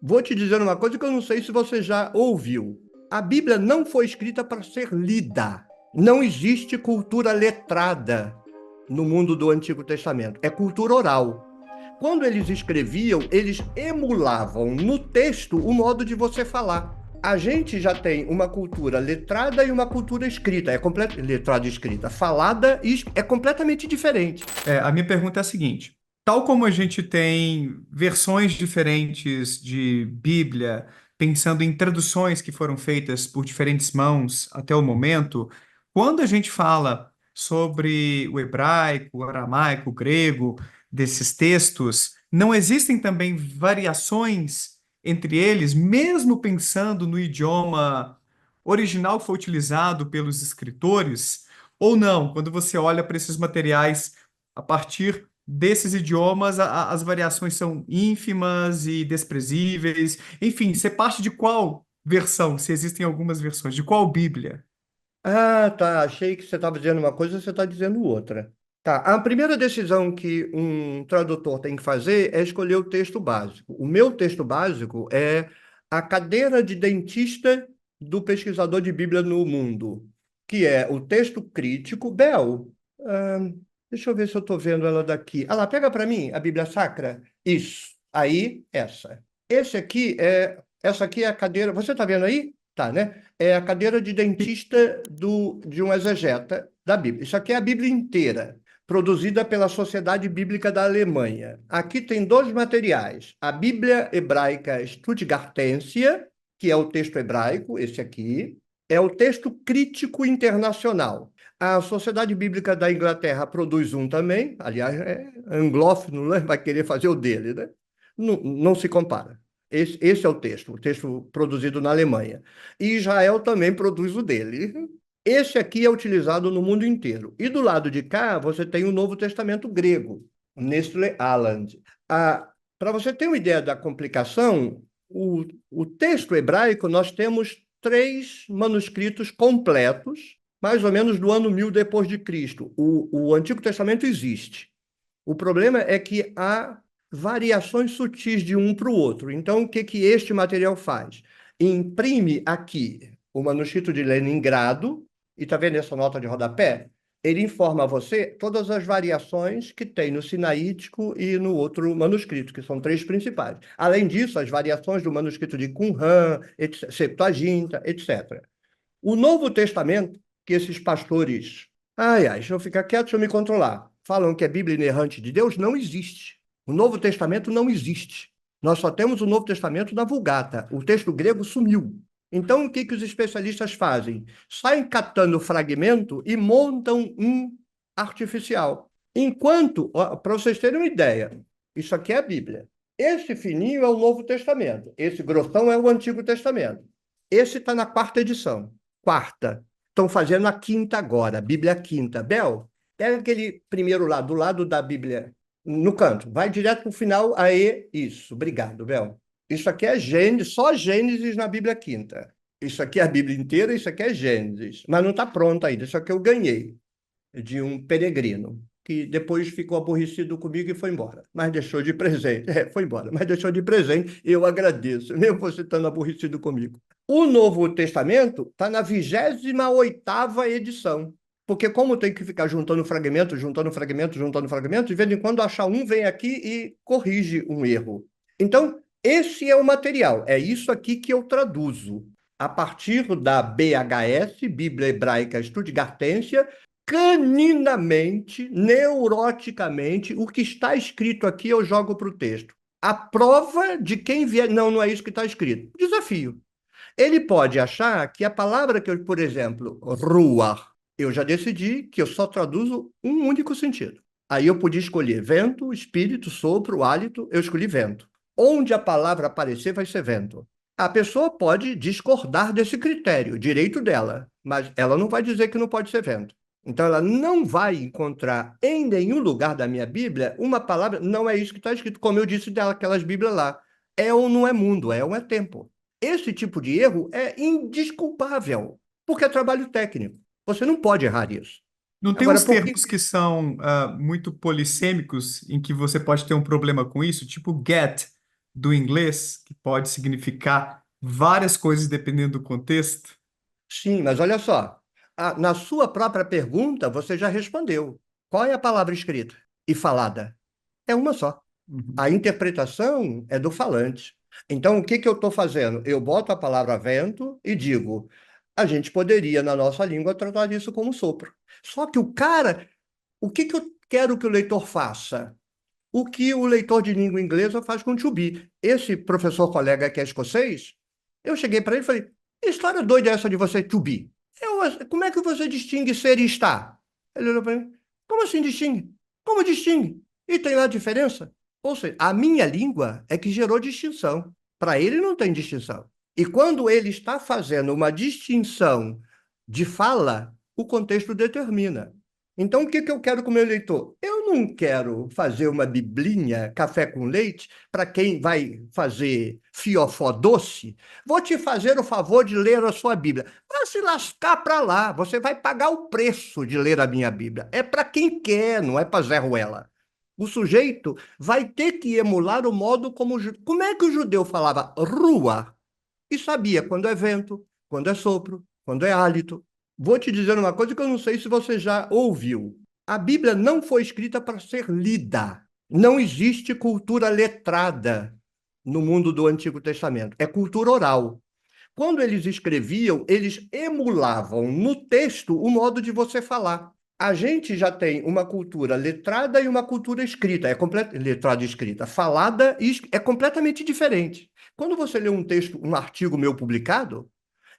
vou te dizer uma coisa que eu não sei se você já ouviu. A Bíblia não foi escrita para ser lida. Não existe cultura letrada no mundo do Antigo Testamento. É cultura oral. Quando eles escreviam, eles emulavam no texto o modo de você falar. A gente já tem uma cultura letrada e uma cultura escrita. Letrada e escrita. Falada é completamente diferente. A minha pergunta é a seguinte: tal como a gente tem versões diferentes de Bíblia, pensando em traduções que foram feitas por diferentes mãos até o momento, quando a gente fala sobre o hebraico, o aramaico, o grego, desses textos, não existem também variações entre eles, mesmo pensando no idioma original que foi utilizado pelos escritores? Ou não, quando você olha para esses materiais a partir desses idiomas, as variações são ínfimas e desprezíveis. Enfim, você parte de qual versão, se existem algumas versões, de qual Bíblia? Ah, tá. Achei que você estava dizendo uma coisa, você está dizendo outra. Tá. A primeira decisão que um tradutor tem que fazer é escolher o texto básico. O meu texto básico é a cadeira de dentista do pesquisador de Bíblia no mundo, que é o texto crítico. Bel, ah, deixa eu ver se eu estou vendo ela daqui. Ah lá, pega para mim a Bíblia Sacra. Isso. Aí, essa. Essa aqui é a cadeira. Você está vendo aí? Tá, né? É a cadeira de dentista de um exegeta da Bíblia. Isso aqui é a Bíblia inteira, produzida pela Sociedade Bíblica da Alemanha. Aqui tem dois materiais: a Bíblia Hebraica Stuttgartensia, que é o texto hebraico, esse aqui, é o texto crítico internacional. A Sociedade Bíblica da Inglaterra produz um também, aliás, é anglófono, né? Vai querer fazer o dele, né? Não, não se compara. Esse é o texto produzido na Alemanha. E Israel também produz o dele. Esse aqui é utilizado no mundo inteiro. E do lado de cá, você tem o Novo Testamento grego, Nestle Aland. Ah, para você ter uma ideia da complicação, o texto hebraico, nós temos três manuscritos completos, mais ou menos do ano 1000 depois de Cristo. O Antigo Testamento existe. O problema é que há variações sutis de um para o outro. Então, o que que este material faz? Imprime aqui o manuscrito de Leningrado, e está vendo essa nota de rodapé? Ele informa a você todas as variações que tem no sinaítico e no outro manuscrito, que são três principais. Além disso, as variações do manuscrito de Qumran, Septuaginta, etc. O Novo Testamento, que esses pastores, deixa eu ficar quieto, deixa eu me controlar, falam que é Bíblia inerrante de Deus, não existe. O Novo Testamento não existe. Nós só temos o Novo Testamento na Vulgata. O texto grego sumiu. Então, o que que os especialistas fazem? Saem catando fragmento e montam um artificial. Enquanto, para vocês terem uma ideia, isso aqui é a Bíblia. Esse fininho é o Novo Testamento. Esse grossão é o Antigo Testamento. Esse está na quarta edição. Quarta. Estão fazendo a quinta agora, Bíblia Quinta. Bel, pega aquele primeiro lá, do lado da Bíblia, no canto. Vai direto para o final. Aí, isso. Obrigado, Bel. Isso aqui é Gênesis, só Gênesis na Bíblia Quinta. Isso aqui é a Bíblia inteira, isso aqui é Gênesis. Mas não está pronto ainda. Isso aqui eu ganhei de um peregrino, que depois ficou aborrecido comigo e foi embora. Mas deixou de presente. Foi embora, mas deixou de presente. Eu agradeço, mesmo você estando aborrecido comigo. O Novo Testamento está na 28ª edição. Porque como tem que ficar juntando fragmentos, juntando fragmentos, juntando fragmentos, de vez em quando achar um, vem aqui e corrige um erro. Então, esse é o material. É isso aqui que eu traduzo. A partir da BHS, Bíblia Hebraica Stuttgartensia, caninamente, neuroticamente, o que está escrito aqui eu jogo para o texto. A prova de quem vier. Não, não é isso que está escrito. Desafio. Ele pode achar que a palavra que eu, por exemplo, ruach, eu já decidi que eu só traduzo um único sentido. Aí eu podia escolher vento, espírito, sopro, hálito, eu escolhi vento. Onde a palavra aparecer vai ser vento. A pessoa pode discordar desse critério, direito dela, mas ela não vai dizer que não pode ser vento. Então ela não vai encontrar em nenhum lugar da minha Bíblia uma palavra, não é isso que está escrito, como eu disse daquelas Bíblias lá. É ou não é mundo, é ou é tempo. Esse tipo de erro é indesculpável, porque é trabalho técnico. Você não pode errar isso. Não tem Agora, uns por que. termos que são muito polissêmicos, em que você pode ter um problema com isso, tipo get. do inglês, que pode significar várias coisas dependendo do contexto? Sim, mas olha só. Na sua própria pergunta, você já respondeu. Qual é a palavra escrita e falada? É uma só. Uhum. A interpretação é do falante. Então, o que que eu estou fazendo? Eu boto a palavra vento e digo: a gente poderia, na nossa língua, tratar isso como sopro. Só que o cara, o que que eu quero que o leitor faça? O que o leitor de língua inglesa faz com to be. Esse professor colega que é escocês, eu cheguei para ele e falei: que história doida é essa de você to be? Como é que você distingue ser e estar? Ele olhou para mim: como assim distingue? Como distingue? E tem lá diferença? Ou seja, a minha língua é que gerou distinção. Para ele não tem distinção. E quando ele está fazendo uma distinção de fala, o contexto determina. Então, o que que eu quero com o meu leitor? Eu não quero fazer uma biblinha, café com leite, para quem vai fazer fiofó doce. Vou te fazer o favor de ler a sua Bíblia. Vai se lascar para lá. Você vai pagar o preço de ler a minha Bíblia. É para quem quer, não é para Zé Ruela. O sujeito vai ter que emular o modo como... Como é que o judeu falava rua? E sabia quando é vento, quando é sopro, quando é hálito. Vou te dizer uma coisa que eu não sei se você já ouviu. A Bíblia não foi escrita para ser lida. Não existe cultura letrada no mundo do Antigo Testamento. É cultura oral. Quando eles escreviam, eles emulavam no texto o modo de você falar. A gente já tem uma cultura letrada e uma cultura escrita. Letrada e escrita. Falada é completamente diferente. Quando você lê um texto, um artigo meu publicado,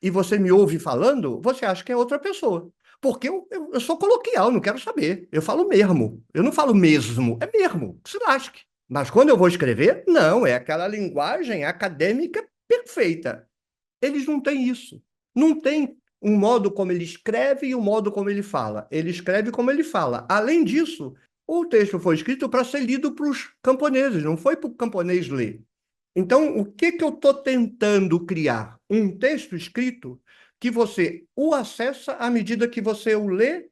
e você me ouve falando, você acha que é outra pessoa. Porque eu sou coloquial, não quero saber. Eu falo mesmo. Eu não falo mesmo, é mesmo. Que se lasque. Mas quando eu vou escrever, não, é aquela linguagem acadêmica perfeita. Eles não têm isso. Não tem um modo como ele escreve e um modo como ele fala. Ele escreve como ele fala. Além disso, o texto foi escrito para ser lido para os camponeses, não foi para o camponês ler. Então, o que que eu estou tentando criar? Um texto escrito que você o acessa à medida que você o lê,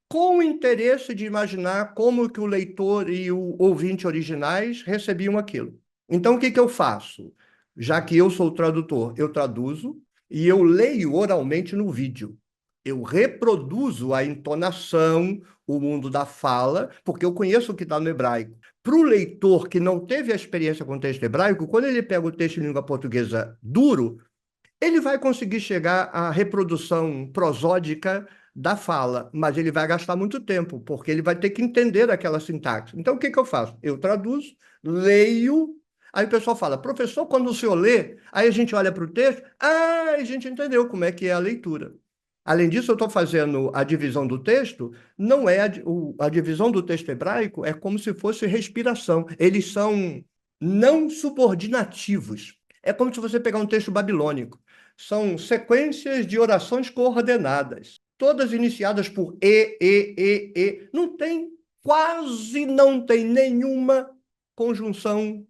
com o interesse de imaginar como que o leitor e o ouvinte originais recebiam aquilo. Então, o que que eu faço? Já que eu sou o tradutor, eu traduzo e eu leio oralmente no vídeo. Eu reproduzo a entonação, o mundo da fala, porque eu conheço o que está no hebraico. Para o leitor que não teve a experiência com o texto hebraico, quando ele pega o texto em língua portuguesa duro, ele vai conseguir chegar à reprodução prosódica da fala, mas ele vai gastar muito tempo, porque ele vai ter que entender aquela sintaxe. Então, o que que eu faço? Eu traduzo, leio, aí o pessoal fala: professor, quando o senhor lê, aí a gente olha para o texto, a gente entendeu como é que é a leitura. Além disso, eu estou fazendo a divisão do texto, não é a divisão do texto hebraico é como se fosse respiração. Eles são não subordinativos. É como se você pegar um texto babilônico. São sequências de orações coordenadas, todas iniciadas por e. Não tem, quase não tem nenhuma conjunção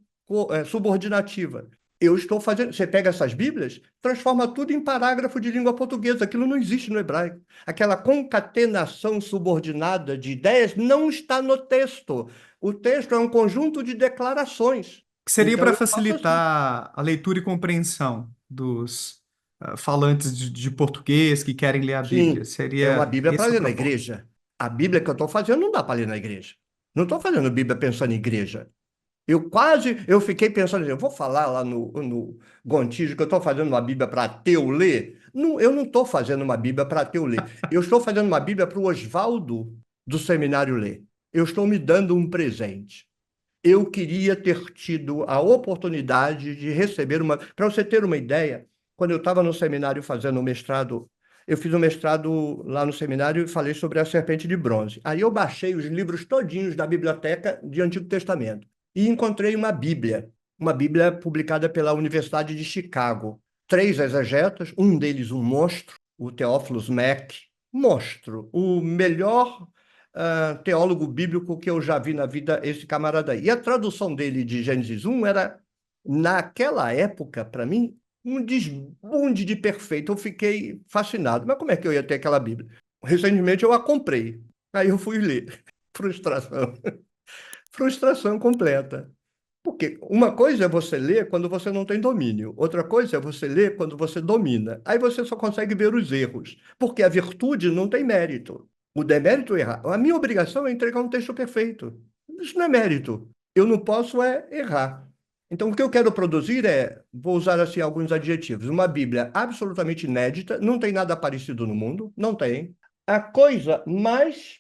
subordinativa. Eu estou fazendo. Você pega essas Bíblias, transforma tudo em parágrafo de língua portuguesa. Aquilo não existe no hebraico. Aquela concatenação subordinada de ideias não está no texto. O texto é um conjunto de declarações. Que seria Então para eu faço assim. facilitar a leitura e compreensão dos falantes de português que querem ler a Bíblia. Sim, é uma Seria Bíblia para esse o ler na propósito. igreja. A Bíblia que eu estou fazendo não dá para ler na igreja. Não estou fazendo Bíblia pensando em igreja. Eu fiquei pensando, assim, eu vou falar lá no Gontijo que eu estou fazendo uma Bíblia para ateu ler. Não, eu não estou fazendo uma Bíblia para ateu ler. Eu estou fazendo uma Bíblia para o Oswaldo do seminário ler. Eu estou me dando um presente. Eu queria ter tido a oportunidade de receber uma. Para você ter uma ideia, quando eu estava no seminário fazendo o mestrado, eu fiz um mestrado lá no seminário e falei sobre a serpente de bronze. Aí eu baixei os livros todinhos da biblioteca de Antigo Testamento e encontrei uma Bíblia publicada pela Universidade de Chicago. Três exegetas, um deles um monstro, o Theophilus Mack, monstro, o melhor teólogo bíblico que eu já vi na vida, esse camarada aí. E a tradução dele de Gênesis 1 era, naquela época, para mim, um desbunde de perfeito. Eu fiquei fascinado. Mas como é que eu ia ter aquela Bíblia? Recentemente eu a comprei. Aí eu fui ler. Frustração. Frustração completa. Porque uma coisa é você ler quando você não tem domínio, outra coisa é você ler quando você domina. Aí você só consegue ver os erros, porque a virtude não tem mérito. O demérito é errar. A minha obrigação é entregar um texto perfeito. Isso não é mérito. Eu não posso errar. Então, o que eu quero produzir vou usar assim alguns adjetivos, uma Bíblia absolutamente inédita, não tem nada parecido no mundo, não tem. A coisa mais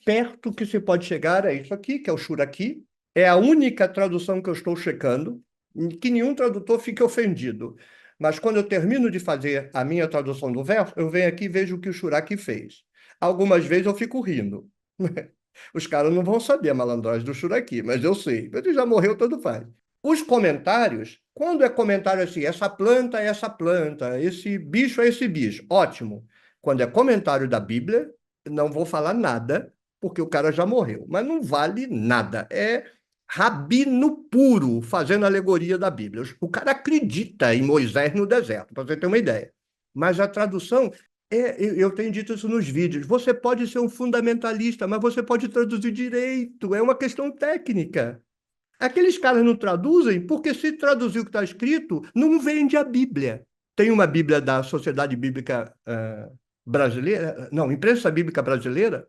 perto que se pode chegar é isso aqui, que é o Shuraki, é a única tradução que eu estou checando, em que nenhum tradutor fique ofendido. Mas quando eu termino de fazer a minha tradução do verso, eu venho aqui e vejo o que o Shuraki fez. Algumas vezes eu fico rindo. Os caras não vão saber a malandragem do Shuraki, mas eu sei. Ele já morreu, tanto faz. Os comentários, quando é comentário assim, essa planta é essa planta, esse bicho é esse bicho, ótimo. Quando é comentário da Bíblia, não vou falar nada, porque o cara já morreu. Mas não vale nada. É rabino puro fazendo alegoria da Bíblia. O cara acredita em Moisés no deserto, para você ter uma ideia. Mas a tradução eu tenho dito isso nos vídeos. Você pode ser um fundamentalista, mas você pode traduzir direito. É uma questão técnica. Aqueles caras não traduzem porque, se traduzir o que está escrito, não vende a Bíblia. Tem uma Bíblia da Sociedade Bíblica Brasileira, não, Imprensa Bíblica Brasileira,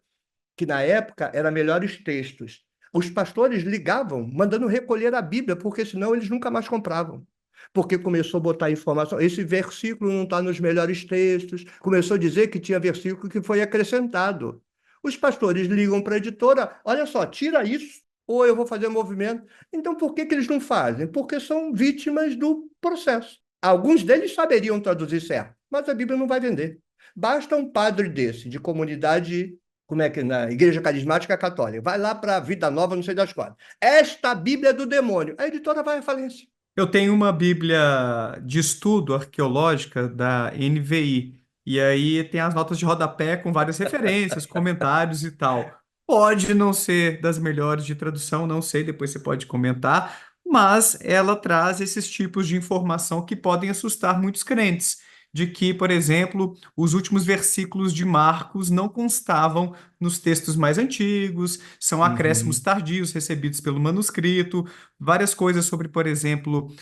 que na época era melhores textos. Os pastores ligavam mandando recolher a Bíblia, porque senão eles nunca mais compravam. Porque começou a botar informação. Esse versículo não está nos melhores textos. Começou a dizer que tinha versículo que foi acrescentado. Os pastores ligam para a editora: olha só, tira isso, ou eu vou fazer movimento. Então, por que eles não fazem? Porque são vítimas do processo. Alguns deles saberiam traduzir certo, mas a Bíblia não vai vender. Basta um padre desse, de comunidade, como é que na Igreja Carismática Católica, vai lá para a Vida Nova, não sei das quantas. Esta Bíblia é do demônio. A editora vai à falência. Eu tenho uma Bíblia de estudo arqueológica da NVI, e aí tem as notas de rodapé com várias referências, comentários e tal. Pode não ser das melhores de tradução, não sei, depois você pode comentar, mas ela traz esses tipos de informação que podem assustar muitos crentes. De que, por exemplo, os últimos versículos de Marcos não constavam nos textos mais antigos, são acréscimos Uhum. tardios recebidos pelo manuscrito, várias coisas sobre, por exemplo,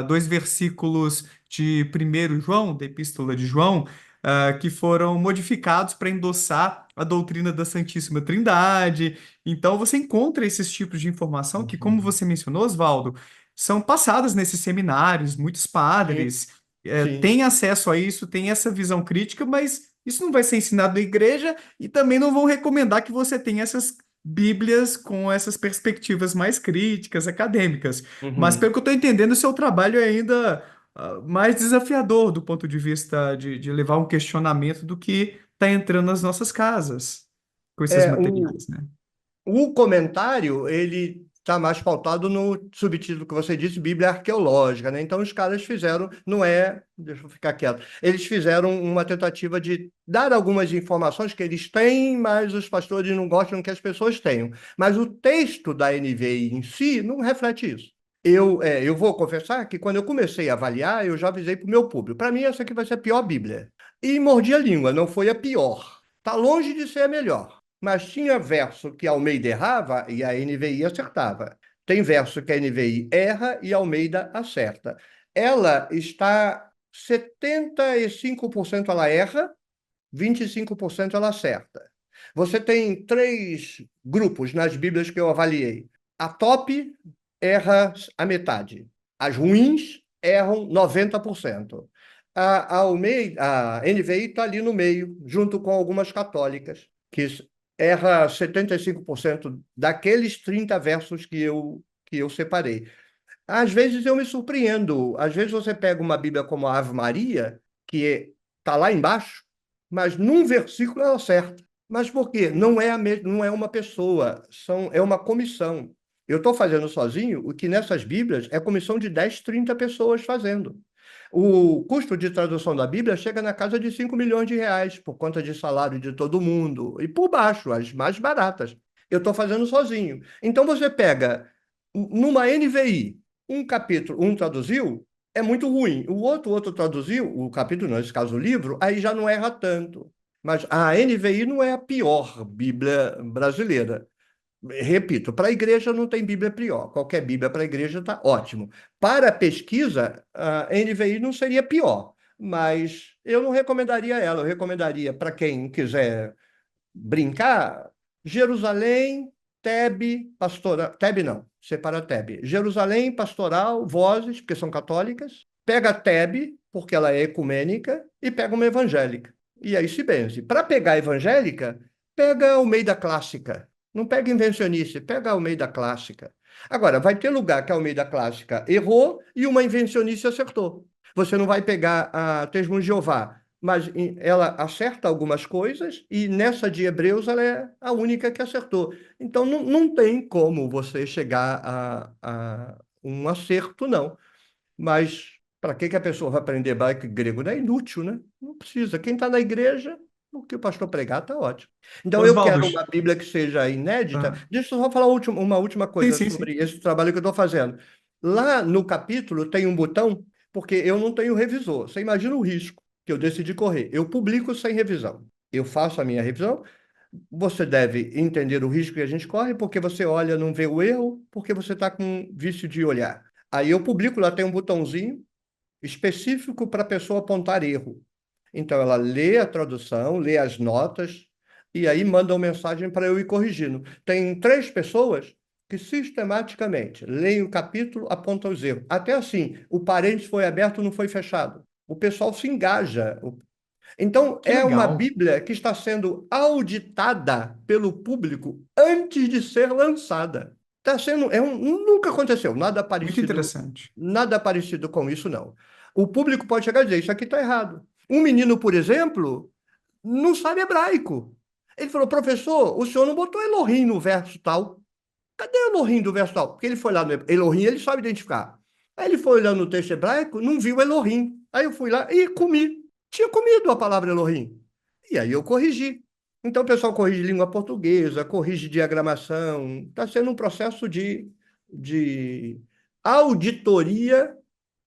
dois versículos de 1 João, da Epístola de João, que foram modificados para endossar a doutrina da Santíssima Trindade. Então, você encontra esses tipos de informação que, como Uhum. você mencionou, Oswaldo, são passadas nesses seminários, muitos Sim, padres sim. têm acesso a isso, têm essa visão crítica, mas isso não vai ser ensinado na igreja e também não vão recomendar que você tenha essas Bíblias com essas perspectivas mais críticas, acadêmicas. Mas, pelo Uhum. que eu estou entendendo, o seu trabalho é ainda mais desafiador do ponto de vista de levar um questionamento do que está entrando nas nossas casas com esses É, o, materiais, né? O comentário, ele está mais pautado no subtítulo que você disse, Bíblia Arqueológica, né? Então, os caras fizeram, não é, deixa eu ficar quieto, eles fizeram uma tentativa de dar algumas informações que eles têm, mas os pastores não gostam que as pessoas tenham. Mas o texto da NVI em si não reflete isso. Eu vou confessar que quando eu comecei a avaliar, eu já avisei para o meu público. Para mim, essa aqui vai ser a pior Bíblia. E mordi a língua, não foi a pior. Está longe de ser a melhor. Mas tinha verso que Almeida errava e a NVI acertava. Tem verso que a NVI erra e Almeida acerta. Ela está 75% ela erra, 25% ela acerta. Você tem três grupos nas Bíblias que eu avaliei. A top erra a metade. As ruins erram 90%. A NVI está ali no meio, junto com algumas católicas, que erra 75% daqueles 30 versos que eu separei. Às vezes eu me surpreendo. Às vezes você pega uma Bíblia como a Ave Maria, que está lá embaixo, mas num versículo ela acerta. Mas por quê? Não é uma pessoa, é uma comissão. Eu estou fazendo sozinho o que nessas Bíblias é comissão de 10, 30 pessoas fazendo. O custo de tradução da Bíblia chega na casa de 5 milhões de reais, por conta de salário de todo mundo, e por baixo, as mais baratas. Eu estou fazendo sozinho. Então você pega numa NVI, um capítulo, um traduziu, é muito ruim. O outro traduziu, o capítulo, não, nesse caso o livro, aí já não erra tanto. Mas a NVI não é a pior Bíblia brasileira. Repito, para a igreja não tem Bíblia pior. Qualquer Bíblia para a igreja está ótimo. Para a pesquisa, a NVI não seria pior, mas eu não recomendaria ela. Eu recomendaria para quem quiser brincar, Jerusalém, Tebe, Pastoral. Tebe não, separa Tebe. Jerusalém, Pastoral, Vozes, porque são católicas. Pega Tebe, porque ela é ecumênica, e pega uma evangélica. E aí se benze. Para pegar a evangélica, pega Almeida Clássica. Não pega invencionista, pega Almeida Clássica. Agora, vai ter lugar que a Almeida Clássica errou e uma invencionista acertou. Você não vai pegar a Testemunho de Jeová, mas ela acerta algumas coisas e nessa de Hebreus ela é a única que acertou. Então não tem como você chegar a um acerto, não. Mas para que a pessoa vai aprender hebraico e grego? Não é inútil, né? Não precisa. Quem está na igreja, o que o pastor pregar está ótimo. Então eu Oswaldo, quero uma Bíblia que seja inédita. ah, Deixa eu só falar uma última sim, coisa sim, sim. sobre esse trabalho que eu estou fazendo. Lá no capítulo tem um botão, porque eu não tenho revisor. Você imagina o risco que eu decidi correr. Eu publico sem revisão. Eu faço a minha revisão. Você deve entender o risco que a gente corre, porque você olha, não vê o erro, porque você está com vício de olhar. Aí eu publico, lá tem um botãozinho específico para a pessoa apontar erro. Então, ela lê a tradução, lê as notas, e aí manda uma mensagem para eu ir corrigindo. Tem 3 pessoas que sistematicamente leem o capítulo, apontam os erros. Até assim, o parênteses foi aberto, não foi fechado. O pessoal se engaja. Então, Que é uma legal. Bíblia que está sendo auditada pelo público antes de ser lançada. Está sendo, nunca aconteceu, Muito interessante. nada parecido com isso, não. O público pode chegar e dizer, isso aqui está errado. Um menino, por exemplo, não sabe hebraico. Ele falou, professor, o senhor não botou Elohim no verso tal. Cadê Elohim do verso tal? Porque ele foi lá no Elohim, ele sabe identificar. Aí ele foi olhando no texto hebraico, não viu Elohim. Aí eu fui lá e comi. Tinha comido a palavra Elohim. E aí eu corrigi. Então o pessoal corrige língua portuguesa, corrige diagramação. Está sendo um processo de auditoria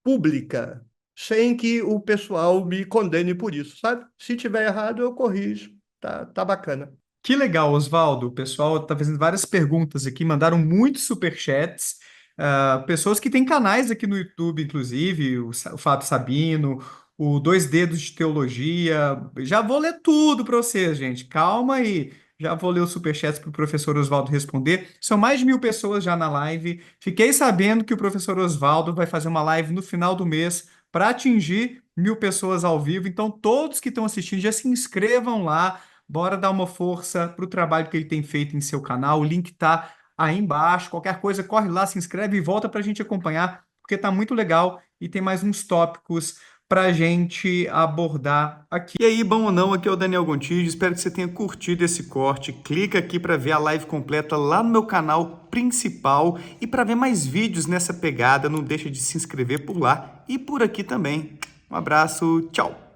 pública, sem que o pessoal me condene por isso, sabe? Se tiver errado, eu corrijo. Tá bacana. Que legal, Oswaldo. O pessoal está fazendo várias perguntas aqui, mandaram muitos superchats. Pessoas que têm canais aqui no YouTube, inclusive, o Fábio Sabino, o Dois Dedos de Teologia. Já vou ler tudo para vocês, gente. Calma aí. Já vou ler os superchats para o professor Oswaldo responder. São mais de 1.000 pessoas já na live. Fiquei sabendo que o professor Oswaldo vai fazer uma live no final do mês para atingir 1.000 pessoas ao vivo. Então, todos que estão assistindo, já se inscrevam lá. Bora dar uma força para o trabalho que ele tem feito em seu canal. O link está aí embaixo. Qualquer coisa, corre lá, se inscreve e volta para a gente acompanhar, porque está muito legal e tem mais uns tópicos para a gente abordar aqui. E aí, bom ou não, aqui é o Daniel Gontijo. Espero que você tenha curtido esse corte. Clica aqui para ver a live completa lá no meu canal principal e para ver mais vídeos nessa pegada. Não deixa de se inscrever por lá e por aqui também. Um abraço, tchau!